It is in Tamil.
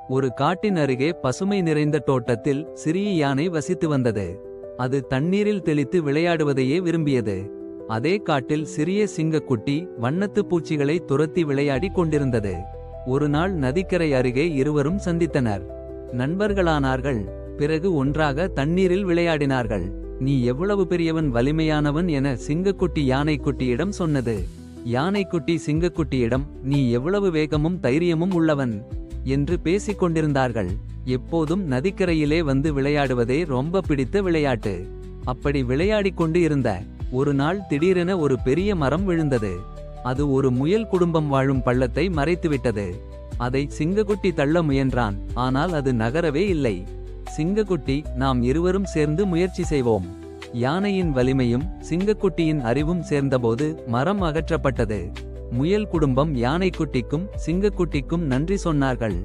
ஒரு காட்டின் அருகே பசுமை நிறைந்த தோட்டத்தில் சிறிய யானை வசித்து வந்தது. அது தண்ணீரில் தெளித்து விளையாடுவதையே விரும்பியது. அதே காட்டில் சிறிய சிங்கக்குட்டி வண்ணத்து பூச்சிகளை துரத்தி விளையாடி கொண்டிருந்தது. ஒரு நாள் நதிக்கரை அருகே இருவரும் சந்தித்தனர். நண்பர்களானார்கள். பிறகு ஒன்றாக தண்ணீரில் விளையாடினார்கள். நீ எவ்வளவு பெரியவன், வலிமையானவன் என சிங்கக்குட்டி யானைக்குட்டியிடம் சொன்னது. யானைக்குட்டி சிங்கக்குட்டியிடம், நீ எவ்வளவு வேகமும் தைரியமும் உள்ளவன் என்று பேசிக் கொண்டிருந்தார்கள். எப்போதும் நதிக்கரையிலே வந்து விளையாடுவதே ரொம்ப பிடித்த விளையாட்டு. அப்படி விளையாடிக் கொண்டு இருந்த ஒரு நாள் திடீரென ஒரு பெரிய மரம் விழுந்தது. அது ஒரு முயல் குடும்பம் வாழும் பள்ளத்தை மறைத்துவிட்டது. அதை சிங்கக்குட்டி தள்ள முயன்றான். ஆனால் அது நகரவே இல்லை. சிங்கக்குட்டி, நாம் இருவரும் சேர்ந்து முயற்சி செய்வோம். யானையின் வலிமையும் சிங்கக்குட்டியின் அறிவும் சேர்ந்தபோது மரம் அகற்றப்பட்டது. முயல் குடும்பம் யானைக்குட்டிக்கும் சிங்கக்குட்டிக்கும் நன்றி சொன்னார்கள்.